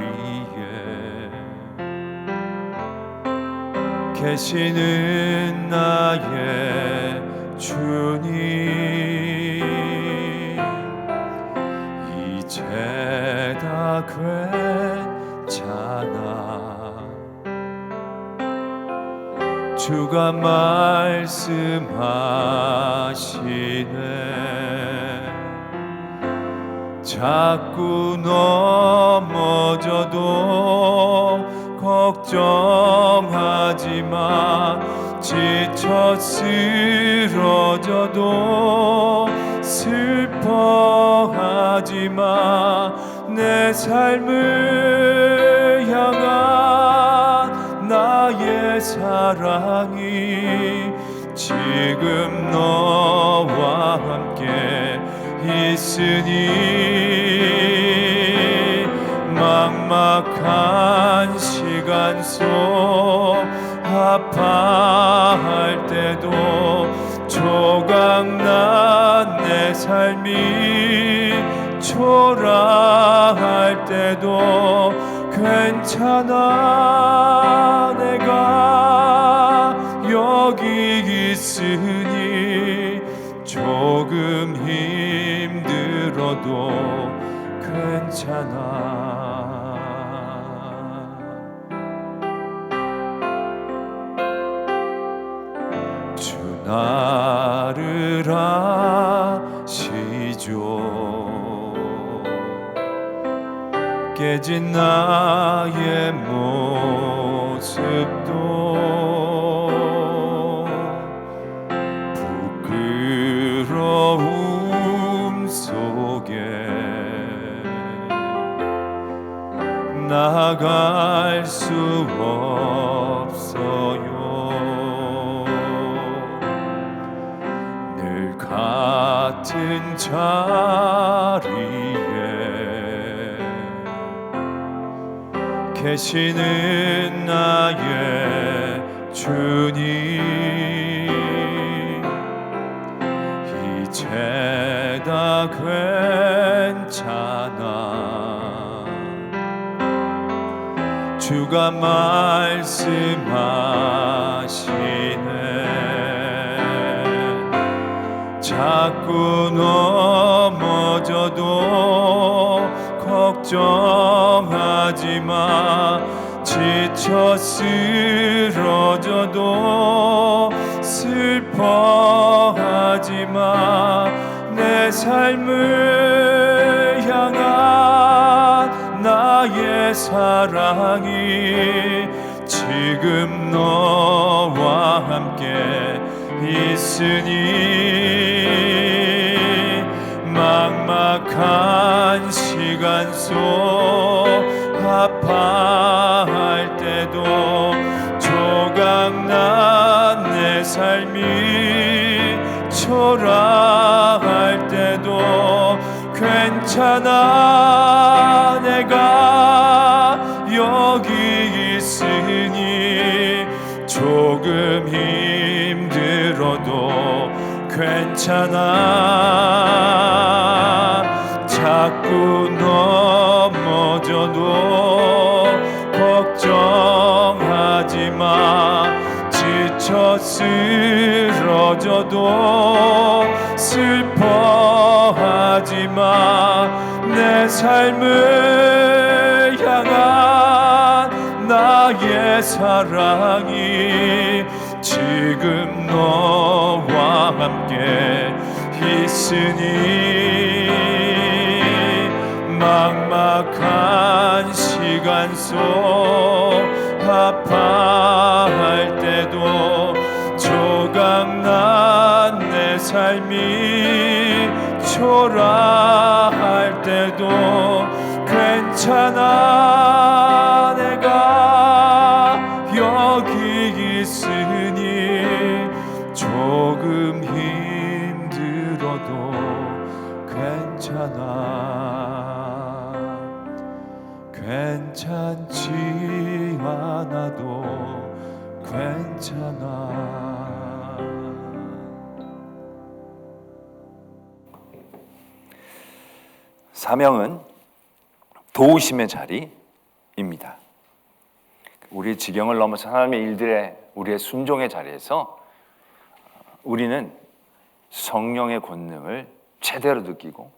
S3: 계시는 나의 주님, 이제 다 괜찮아. 주가 말씀하시네. 자꾸 넘어져도 걱정하지 마. 지쳐 쓰러져도 슬퍼하지 마. 내 삶을 향한 나의 사랑이 지금 너와 함께 있으니 막막한 시간 속 아파할 때도 조각난 내 삶이 초라할 때도 그 괜찮아 내가 여기 있으니 조금 힘들어도 괜찮아. 주 나를 아시죠. 깨진 나의 모습도 부끄러움 속에 나아갈 수 없어요. 늘 같은 자리에 계시는 나의 주님, 이제 다 괜찮아. 주가 말씀하시네. 자꾸 넘어져도 걱정하지 마. 지쳐 쓰러져도 슬퍼하지 마. 내 삶을 향한 나의 사랑이 지금 너와 함께 있으니 막막한 시간 속 아파할 때도 조각난 내 삶이 초라할 때도 괜찮아 내가 여기 있으니 조금 힘들어도 괜찮아. 자꾸 넘어져도 걱정하지 마. 지쳐 쓰러져도 슬퍼하지 마. 내 삶을 향한 나의 사랑이 지금 너와 함께 있으니 막막한 시간 속 아파할 때도 조각난 내 삶이 초라할 때도 괜찮아 내가 여기 있으니 조금 힘들어도 괜찮아. 괜찮지 않아도 괜찮아.
S2: 사명은 도우심의 자리입니다. 우리 지경을 넘어서 하나님의 일들에 우리의 순종의 자리에서 우리는 성령의 권능을 제대로 느끼고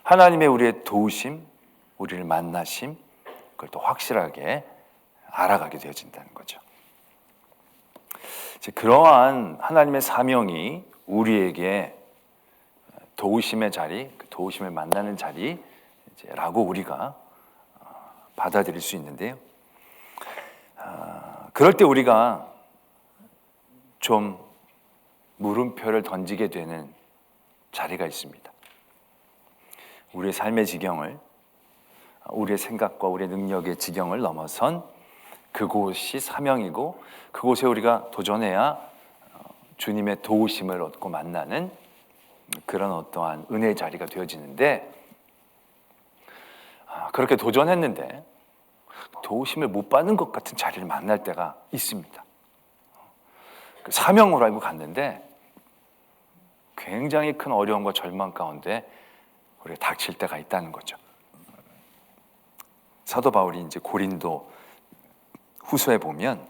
S2: 하나님의 우리의 도우심, 우리를 만나심, 그걸 또 확실하게 알아가게 되어진다는 거죠. 이제 그러한 하나님의 사명이 우리에게 도우심의 자리, 그 도우심을 만나는 자리라고 우리가 받아들일 수 있는데요. 그럴 때 우리가 좀 물음표를 던지게 되는 자리가 있습니다. 우리의 삶의 지경을, 우리의 생각과 우리의 능력의 지경을 넘어선 그곳이 사명이고 그곳에 우리가 도전해야 주님의 도우심을 얻고 만나는 그런 어떠한 은혜의 자리가 되어지는데, 그렇게 도전했는데 도우심을 못 받는 것 같은 자리를 만날 때가 있습니다. 사명으로 알고 갔는데 굉장히 큰 어려움과 절망 가운데 우리가 닥칠 때가 있다는 거죠. 사도 바울이 이제 고린도 후서에 보면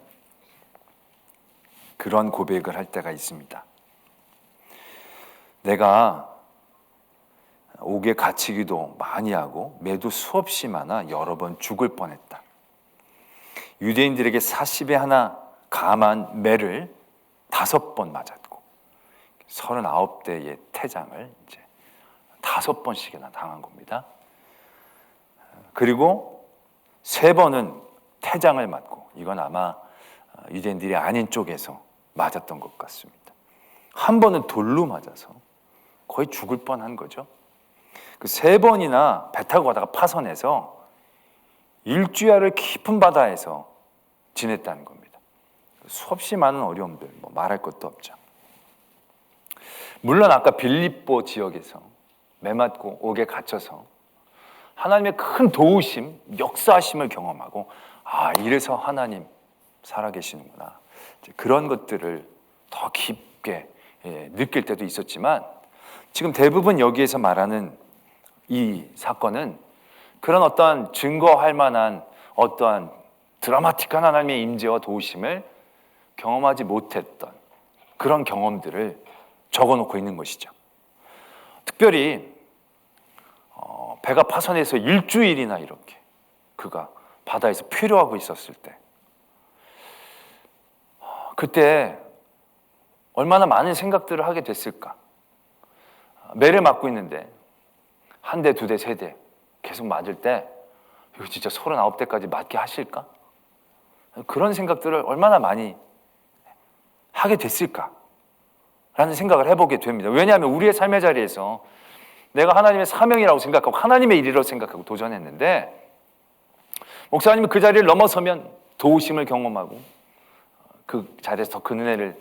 S2: 그런 고백을 할 때가 있습니다. 내가 옥에 갇히기도 많이 하고 매도 수없이 많아 여러 번 죽을 뻔했다. 유대인들에게 40에 하나 감한 매를 5번 맞았고 39대의 태장을 이제 5번씩이나 당한 겁니다. 그리고 3번은 태장을 맞고, 이건 아마 유대인들이 아닌 쪽에서 맞았던 것 같습니다. 1번은 돌로 맞아서 거의 죽을 뻔한 거죠. 그 3번이나 배 타고 가다가 파선해서 일주야를 깊은 바다에서 지냈다는 겁니다. 수없이 많은 어려움들, 말할 것도 없죠. 물론 아까 빌립보 지역에서 매 맞고 옥에 갇혀서 하나님의 큰 도우심, 역사하심을 경험하고, 이래서 하나님 살아계시는구나, 그런 것들을 더 깊게 느낄 때도 있었지만, 지금 대부분 여기에서 말하는 이 사건은 그런 어떠한 증거할 만한 어떠한 드라마틱한 하나님의 임재와 도우심을 경험하지 못했던 그런 경험들을 적어놓고 있는 것이죠. 특별히 배가 파선해서 일주일이나 이렇게 그가 바다에서 표류하고 있었을 때, 그때 얼마나 많은 생각들을 하게 됐을까. 매를 맞고 있는데 1대, 2대, 3대 계속 맞을 때 이거 진짜 39대까지 맞게 하실까? 그런 생각들을 얼마나 많이 하게 됐을까 라는 생각을 해보게 됩니다. 왜냐하면 우리의 삶의 자리에서 내가 하나님의 사명이라고 생각하고 하나님의 일이라고 생각하고 도전했는데, 목사님은 그 자리를 넘어서면 도우심을 경험하고 그 자리에서 더 큰 은혜를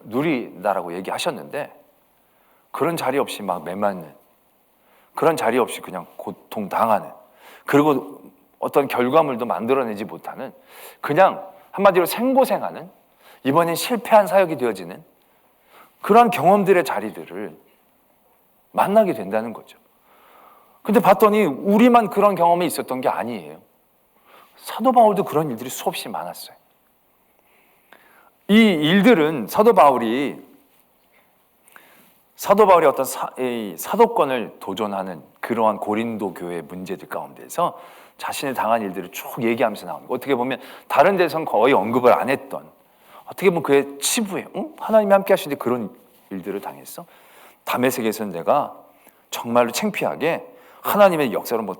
S2: 누리다라고 얘기하셨는데, 그런 자리 없이 막 매맞는, 그런 자리 없이 그냥 고통당하는, 그리고 어떤 결과물도 만들어내지 못하는, 그냥 한마디로 생고생하는, 이번엔 실패한 사역이 되어지는 그런 경험들의 자리들을 만나게 된다는 거죠. 근데 봤더니 우리만 그런 경험이 있었던 게 아니에요. 사도 바울도 그런 일들이 수없이 많았어요. 이 일들은 사도 바울이 어떤 사도권을 도전하는 그러한 고린도 교회의 문제들 가운데서 자신이 당한 일들을 쭉 얘기하면서 나옵니다. 어떻게 보면 다른 데서는 거의 언급을 안 했던, 어떻게 보면 그의 치부에 하나님이 함께 하시는데 그런 일들을 당했어. 다메섹에서는 내가 정말로 창피하게 하나님의 역사로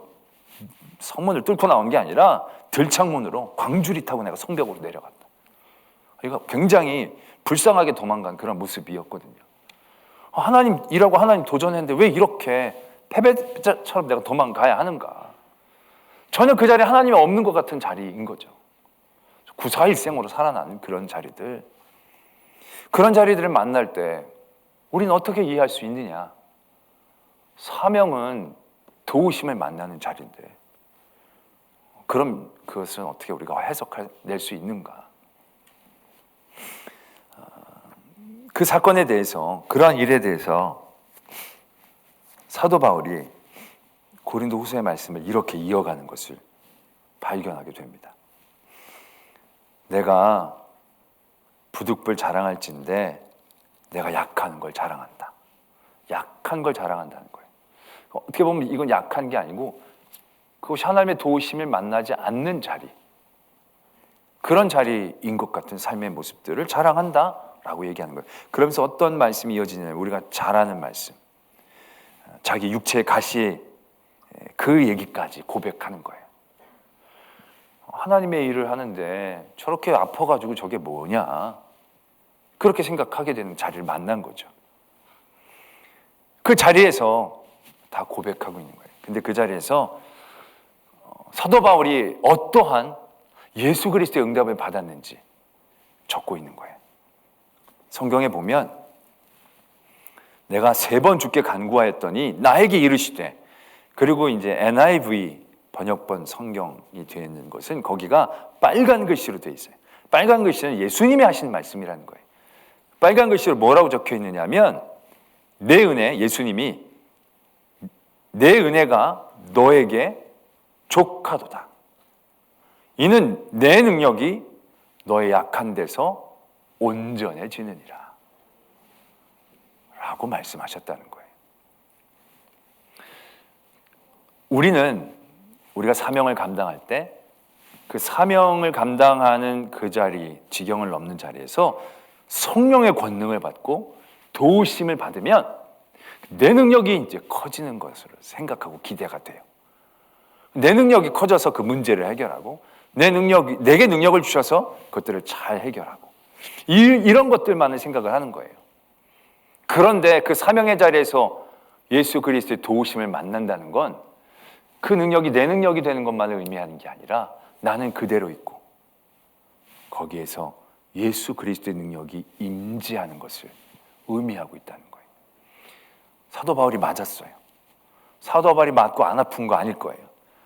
S2: 성문을 뚫고 나온 게 아니라 들창문으로 광주리 타고 내가 성벽으로 내려갔다. 이거 굉장히 불쌍하게 도망간 그런 모습이었거든요. 하나님 일하고 하나님 도전했는데 왜 이렇게 패배자처럼 내가 도망가야 하는가. 전혀 그 자리에 하나님이 없는 것 같은 자리인 거죠. 구사일생으로 살아나는 그런 자리들, 그런 자리들을 만날 때 우리는 어떻게 이해할 수 있느냐. 사명은 도우심을 만나는 자리인데 그럼 그것은 어떻게 우리가 해석해낼 수 있는가. 그 사건에 대해서, 그러한 일에 대해서 사도 바울이 고린도 후서의 말씀을 이렇게 이어가는 것을 발견하게 됩니다. 내가 부득불 자랑할진대 내가 약한 걸 자랑한다. 약한 걸 자랑한다는 거예요. 어떻게 보면 이건 약한 게 아니고 그것이 하나님의 도우심을 만나지 않는 자리, 그런 자리인 것 같은 삶의 모습들을 자랑한다라고 얘기하는 거예요. 그러면서 어떤 말씀이 이어지냐면 우리가 잘 아는 말씀, 자기 육체의 가시, 그 얘기까지 고백하는 거예요. 하나님의 일을 하는데 저렇게 아파가지고 저게 뭐냐, 그렇게 생각하게 되는 자리를 만난 거죠. 그 자리에서 다 고백하고 있는 거예요. 근데 그 자리에서 사도 바울이 어떠한 예수 그리스도의 응답을 받았는지 적고 있는 거예요. 성경에 보면 내가 3번 주께 간구하였더니 나에게 이르시되, 그리고 이제 NIV 번역본 성경이 되어 있는 것은 거기가 빨간 글씨로 되어 있어요. 빨간 글씨는 예수님이 하신 말씀이라는 거예요. 빨간 글씨로 뭐라고 적혀 있느냐면 내 은혜, 예수님이 내 은혜가 너에게 족하도다, 이는 내 능력이 너의 약한 데서 온전해지느니라 라고 말씀하셨다는 거예요. 우리가 사명을 감당할 때 그 사명을 감당하는 그 자리, 지경을 넘는 자리에서 성령의 권능을 받고 도우심을 받으면 내 능력이 이제 커지는 것으로 생각하고 기대가 돼요. 내 능력이 커져서 그 문제를 해결하고 내게 능력을 주셔서 그것들을 잘 해결하고 이런 것들만을 생각을 하는 거예요. 그런데 그 사명의 자리에서 예수 그리스도의 도우심을 만난다는 건 그 능력이 내 능력이 되는 것만을 의미하는 게 아니라 나는 그대로 있고 거기에서 예수 그리스도의 능력이 임재하는 것을 의미하고 있다는 거예요. 사도 바울이 맞았어요. 사도 바울이 맞고 안 아픈 거 아닐 거예요.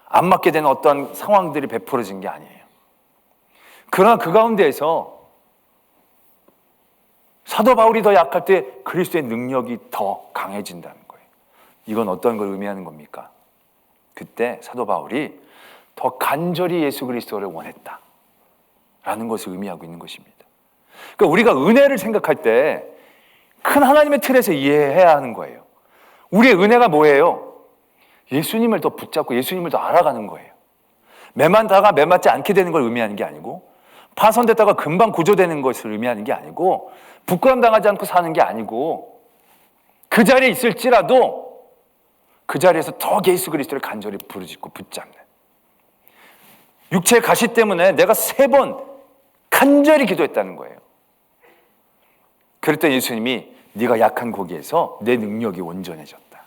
S2: 안 맞게 되는 어떤 상황들이 베풀어진 게 아니에요. 그러나 그 가운데에서 사도 바울이 더 약할 때 그리스도의 능력이 더 강해진다는 거예요. 이건 어떤 걸 의미하는 겁니까? 그때 사도 바울이 더 간절히 예수 그리스도를 원했다라는 것을 의미하고 있는 것입니다. 그러니까 우리가 은혜를 생각할 때 큰 하나님의 틀에서 이해해야 하는 거예요. 우리의 은혜가 뭐예요? 예수님을 더 붙잡고 예수님을 더 알아가는 거예요. 매만다가 매맞지 않게 되는 걸 의미하는 게 아니고, 파손됐다가 금방 구조되는 것을 의미하는 게 아니고, 부끄럼 당하지 않고 사는 게 아니고, 그 자리에 있을지라도 그 자리에서 더 예수 그리스도를 간절히 부르짖고 붙잡는, 육체의 가시 때문에 내가 3번 간절히 기도했다는 거예요. 그랬더니 예수님이 네가 약한 거기에서 내 능력이 온전해졌다.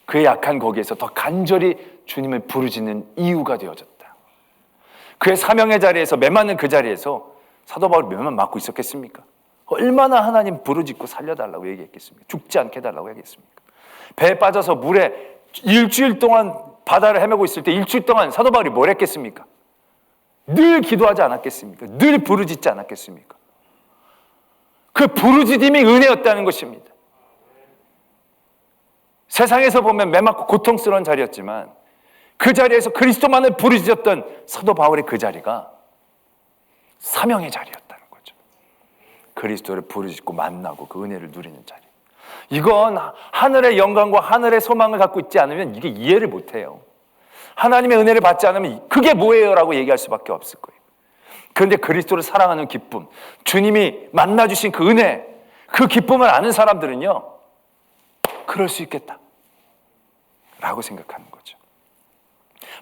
S2: 그의 약한 거기에서 더 간절히 주님을 부르짖는 이유가 되어졌다. 그의 사명의 자리에서, 메맞는 그 자리에서 사도 바울이 몇만 맞고 있었겠습니까? 얼마나 하나님 부르짖고 살려달라고 얘기했겠습니까? 죽지 않게 해달라고 얘기했습니까? 배에 빠져서 물에 일주일 동안 바다를 헤매고 있을 때 일주일 동안 사도 바울이 뭘 했겠습니까? 늘 기도하지 않았겠습니까? 늘 부르짖지 않았겠습니까? 그 부르짖음이 은혜였다는 것입니다. 세상에서 보면 매맞고 고통스러운 자리였지만 그 자리에서 그리스도만을 부르짖었던 사도 바울의 그 자리가 사명의 자리였다는 거죠. 그리스도를 부르짖고 만나고 그 은혜를 누리는 자리. 이건 하늘의 영광과 하늘의 소망을 갖고 있지 않으면 이게 이해를 못해요. 하나님의 은혜를 받지 않으면 그게 뭐예요? 라고 얘기할 수밖에 없을 거예요. 그런데 그리스도를 사랑하는 기쁨, 주님이 만나주신 그 은혜, 그 기쁨을 아는 사람들은요, 그럴 수 있겠다 라고 생각하는 거죠.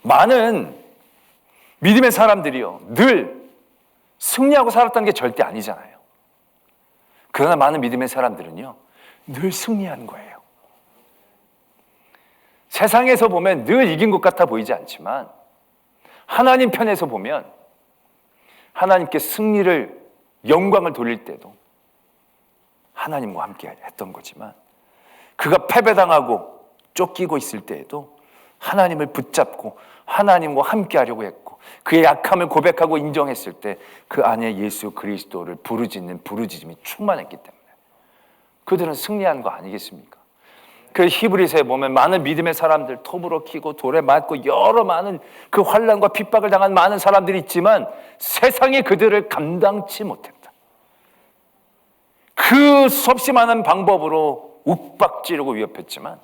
S2: 많은 믿음의 사람들이요, 늘 승리하고 살았다는 게 절대 아니잖아요. 그러나 많은 믿음의 사람들은요, 늘 승리하는 거예요. 세상에서 보면 늘 이긴 것 같아 보이지 않지만 하나님 편에서 보면 하나님께 승리를, 영광을 돌릴 때도 하나님과 함께 했던 거지만, 그가 패배당하고 쫓기고 있을 때에도 하나님을 붙잡고 하나님과 함께 하려고 했고, 그의 약함을 고백하고 인정했을 때 그 안에 예수 그리스도를 부르짖는 부르짖음이 충만했기 때문에 그들은 승리한 거 아니겠습니까? 그 히브리서에 보면 많은 믿음의 사람들, 톱으로 키고 돌에 맞고 여러 많은 그 환난과 핍박을 당한 많은 사람들이 있지만 세상이 그들을 감당치 못했다. 그 수없이 많은 방법으로 욱박지르고 위협했지만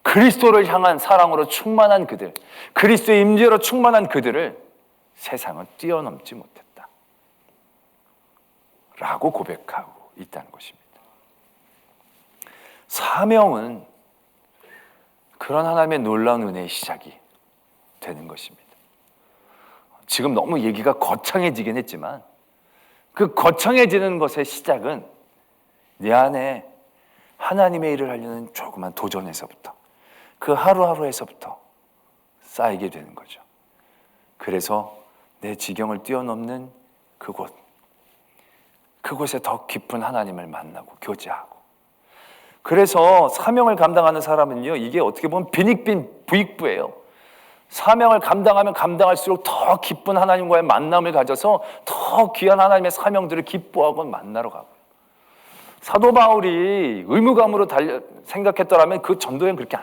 S2: 그리스도를 향한 사랑으로 충만한 그들, 그리스도의 임재로 충만한 그들을 세상은 뛰어넘지 못했다 라고 고백하고 있다는 것입니다. 사명은 그런 하나님의 놀라운 은혜의 시작이 되는 것입니다. 지금 너무 얘기가 거창해지긴 했지만 그 거창해지는 것의 시작은 내 안에 하나님의 일을 하려는 조그만 도전에서부터, 그 하루하루에서부터 쌓이게 되는 거죠. 그래서 내 지경을 뛰어넘는 그곳에 더 깊은 하나님을 만나고 교제하고, 그래서 사명을 감당하는 사람은요, 이게 어떻게 보면 빈익빈 부익부예요. 사명을 감당하면 감당할수록 더 깊은 하나님과의 만남을 가져서 더 귀한 하나님의 사명들을 기뻐하고 만나러 가고, 사도 바울이 의무감으로 생각했더라면 그 전도여행 그렇게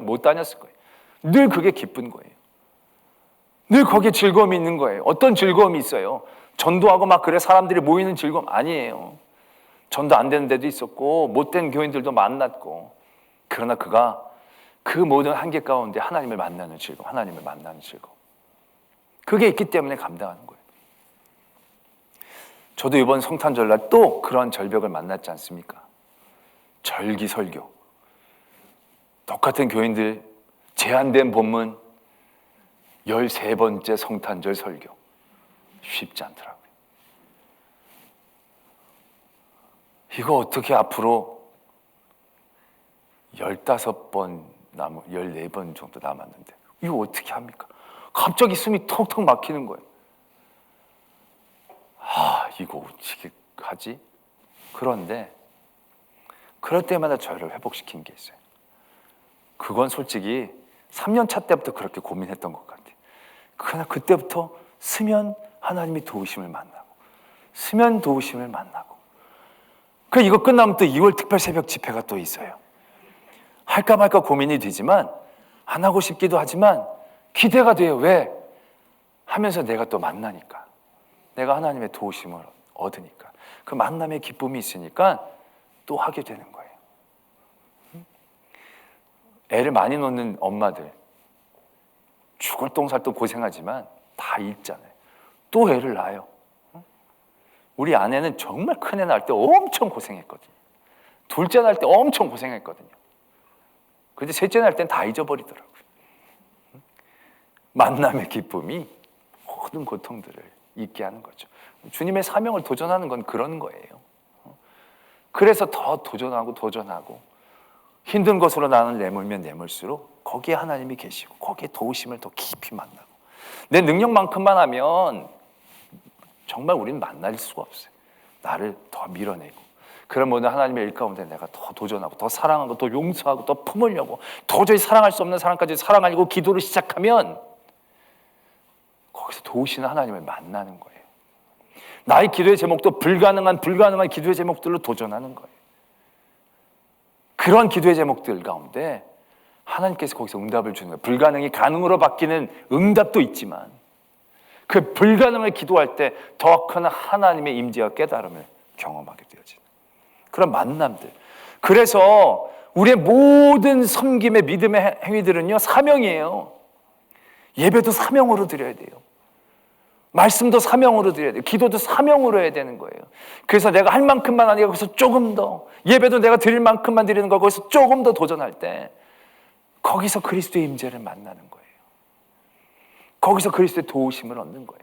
S2: 못 다녔을 거예요. 늘 그게 기쁜 거예요. 늘 거기에 즐거움이 있는 거예요. 어떤 즐거움이 있어요? 전도하고 막 그래 사람들이 모이는 즐거움 아니에요. 전도 안 되는 데도 있었고 못된 교인들도 만났고, 그러나 그가 그 모든 한계 가운데 하나님을 만나는 즐거움, 하나님을 만나는 즐거움, 그게 있기 때문에 감당하는 거예요. 저도 이번 성탄절날 또 그런 절벽을 만났지 않습니까? 절기설교, 똑같은 교인들, 제한된 본문, 13번째 성탄절 설교. 쉽지 않더라고요. 이거 어떻게 앞으로 15번 14번 정도 남았는데 이거 어떻게 합니까? 갑자기 숨이 턱턱 막히는 거예요. 이거 어떻게 하지? 그런데 그럴 때마다 저를 회복시킨 게 있어요. 그건 솔직히 3년 차 때부터 그렇게 고민했던 것 같아요. 그러나 그때부터 스면 하나님이 도우심을 만나고, 스면 도우심을 만나고, 이거 끝나면 또 2월 특별 새벽 집회가 또 있어요. 할까 말까 고민이 되지만, 안 하고 싶기도 하지만 기대가 돼요. 왜? 하면서 내가 또 만나니까, 내가 하나님의 도우심을 얻으니까, 그 만남의 기쁨이 있으니까 또 하게 되는 거예요. 애를 많이 놓는 엄마들 죽을 똥살도 고생하지만 다 잊잖아요. 또 애를 낳아요. 우리 아내는 정말 큰애 낳을 때 엄청 고생했거든요. 둘째 낳을 때 엄청 고생했거든요. 근데 셋째 낳을 땐 다 잊어버리더라고요. 만남의 기쁨이 모든 고통들을 잊게 하는 거죠. 주님의 사명을 도전하는 건 그런 거예요. 그래서 더 도전하고 힘든 것으로 나는 내몰면 내몰수록 거기에 하나님이 계시고 거기에 도우심을 더 깊이 만나고, 내 능력만큼만 하면 정말 우리는 만날 수가 없어요. 나를 더 밀어내고, 그런 모든 하나님의 일 가운데 내가 더 도전하고 더 사랑하고 더 용서하고 더 품으려고, 도저히 사랑할 수 없는 사람까지 사랑하려고 기도를 시작하면 거기서 도우시는 하나님을 만나는 거예요. 나의 기도의 제목도 불가능한 기도의 제목들로 도전하는 거예요. 그런 기도의 제목들 가운데 하나님께서 거기서 응답을 주는 거예요. 불가능이 가능으로 바뀌는 응답도 있지만, 그 불가능을 기도할 때 더 큰 하나님의 임재와 깨달음을 경험하게 되어지는 그런 만남들. 그래서 우리의 모든 섬김의 믿음의 행위들은요, 사명이에요. 예배도 사명으로 드려야 돼요. 말씀도 사명으로 드려야 돼요. 기도도 사명으로 해야 되는 거예요. 그래서 내가 할 만큼만 아니고 거기서 조금 더, 예배도 내가 드릴 만큼만 드리는 거, 거기서 조금 더 도전할 때 거기서 그리스도의 임재를 만나는 거예요. 거기서 그리스도의 도우심을 얻는 거예요.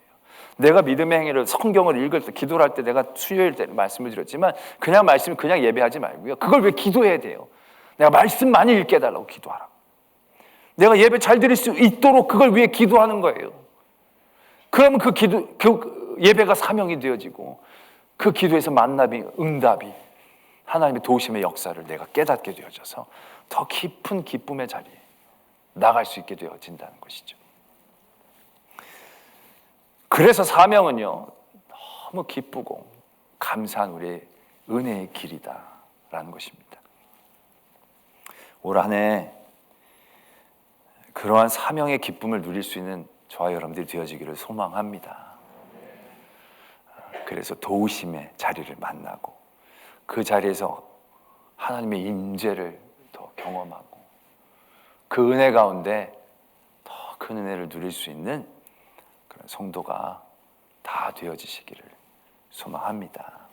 S2: 내가 믿음의 행위를, 성경을 읽을 때, 기도를 할 때, 내가 수요일 때 말씀을 드렸지만 그냥 예배하지 말고요, 그걸 왜 기도해야 돼요? 내가 말씀 많이 읽게 해달라고 기도하라고. 내가 예배 잘 드릴 수 있도록 그걸 위해 기도하는 거예요. 그러면 그 예배가 사명이 되어지고, 그 기도에서 만남이, 응답이, 하나님의 도우심의 역사를 내가 깨닫게 되어져서 더 깊은 기쁨의 자리에 나갈 수 있게 되어진다는 것이죠. 그래서 사명은요, 너무 기쁘고 감사한 우리의 은혜의 길이다라는 것입니다. 올 한 해 그러한 사명의 기쁨을 누릴 수 있는 저와 여러분들이 되어지기를 소망합니다. 그래서 도우심의 자리를 만나고, 그 자리에서 하나님의 임재를 더 경험하고, 그 은혜 가운데 더 큰 은혜를 누릴 수 있는 그런 성도가 다 되어지시기를 소망합니다.